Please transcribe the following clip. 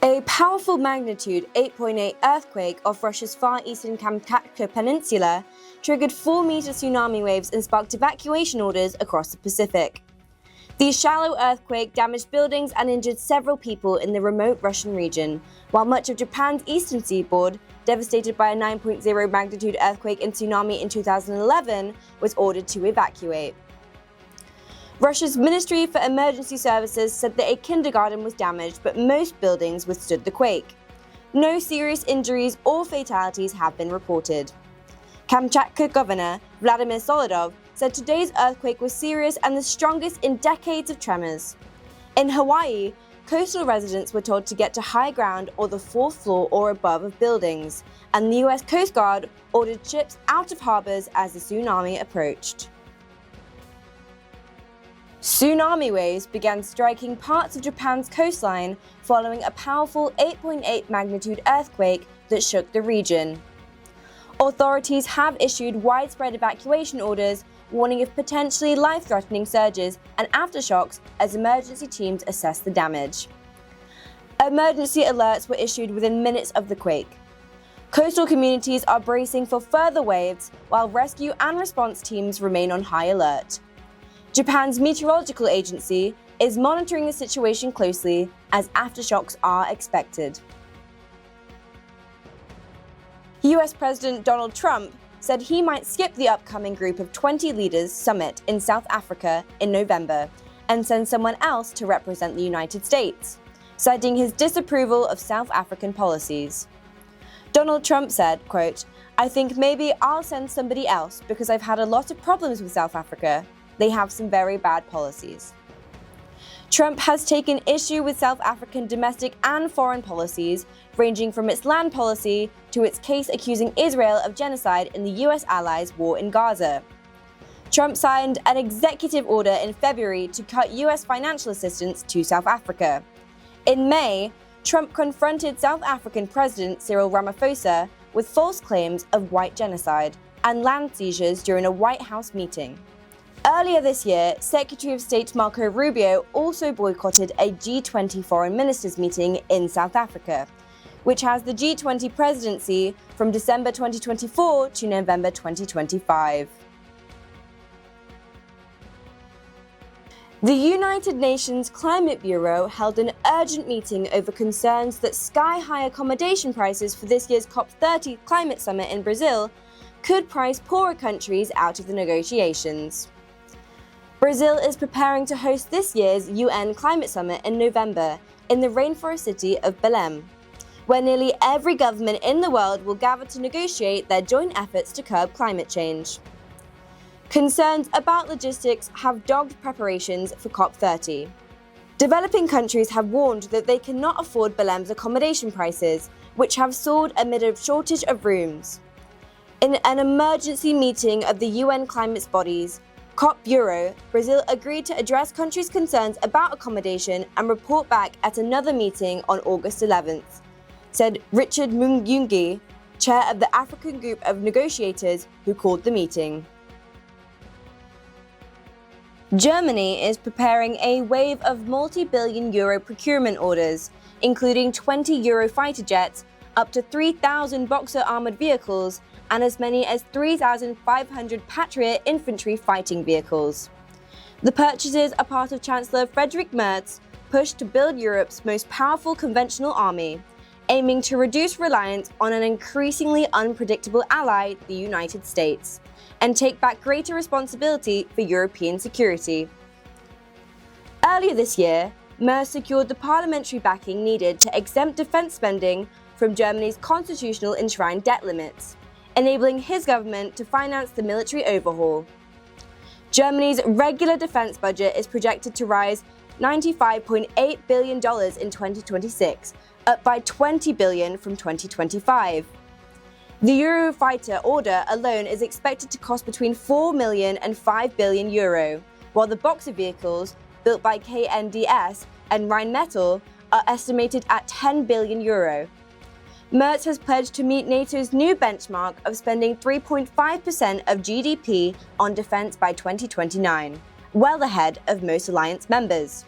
A powerful magnitude 8.8 earthquake off Russia's far eastern Kamchatka Peninsula triggered 4-meter tsunami waves and sparked evacuation orders across the Pacific. The shallow earthquake damaged buildings and injured several people in the remote Russian region, while much of Japan's eastern seaboard, devastated by a 9.0 magnitude earthquake and tsunami in 2011, was ordered to evacuate. Russia's Ministry for Emergency Services said that a kindergarten was damaged, but most buildings withstood the quake. No serious injuries or fatalities have been reported. Kamchatka Governor Vladimir Solodov said today's earthquake was serious and the strongest in decades of tremors. In Hawaii, coastal residents were told to get to high ground or the 4th floor or above of buildings, and the US Coast Guard ordered ships out of harbors as the tsunami approached. Tsunami waves began striking parts of Japan's coastline following a powerful 8.8 magnitude earthquake that shook the region. Authorities have issued widespread evacuation orders, warning of potentially life-threatening surges and aftershocks as emergency teams assess the damage. Emergency alerts were issued within minutes of the quake. Coastal communities are bracing for further waves, while rescue and response teams remain on high alert. Japan's meteorological agency is monitoring the situation closely as aftershocks are expected. US President Donald Trump said he might skip the upcoming Group of 20 Leaders summit in South Africa in November and send someone else to represent the United States, citing his disapproval of South African policies. Donald Trump said, quote, "I think maybe I'll send somebody else because I've had a lot of problems with South Africa. They have some very bad policies." Trump has taken issue with South African domestic and foreign policies, ranging from its land policy to its case accusing Israel of genocide in the US allies' war in Gaza. Trump signed an executive order in February to cut US financial assistance to South Africa. In May, Trump confronted South African President Cyril Ramaphosa with false claims of white genocide and land seizures during a White House meeting. Earlier this year, Secretary of State Marco Rubio also boycotted a G20 foreign ministers meeting in South Africa, which has the G20 presidency from December 2024 to November 2025. The United Nations Climate Bureau held an urgent meeting over concerns that sky-high accommodation prices for this year's COP30 climate summit in Brazil could price poorer countries out of the negotiations. Brazil is preparing to host this year's UN Climate Summit in November in the rainforest city of Belém, where nearly every government in the world will gather to negotiate their joint efforts to curb climate change. Concerns about logistics have dogged preparations for COP30. Developing countries have warned that they cannot afford Belém's accommodation prices, which have soared amid a shortage of rooms. In an emergency meeting of the UN climate's bodies, COP Bureau, Brazil agreed to address countries' concerns about accommodation and report back at another meeting on August 11th, said Richard Mungungi, chair of the African Group of Negotiators who called the meeting. Germany is preparing a wave of multi-billion euro procurement orders, including 20 Eurofighter jets, up to 3,000 Boxer armored vehicles, and as many as 3,500 Patriot infantry fighting vehicles. The purchases are part of Chancellor Friedrich Merz's push to build Europe's most powerful conventional army, aiming to reduce reliance on an increasingly unpredictable ally, the United States, and take back greater responsibility for European security. Earlier this year, Merz secured the parliamentary backing needed to exempt defense spending from Germany's constitutional enshrined debt limits, enabling his government to finance the military overhaul. Germany's regular defense budget is projected to rise $95.8 billion in 2026, up by $20 billion from 2025. The Eurofighter order alone is expected to cost between 4 million and 5 billion euro, while the Boxer vehicles, built by KNDS and Rheinmetall, are estimated at 10 billion euro. Merz has pledged to meet NATO's new benchmark of spending 3.5% of GDP on defense by 2029, well ahead of most alliance members.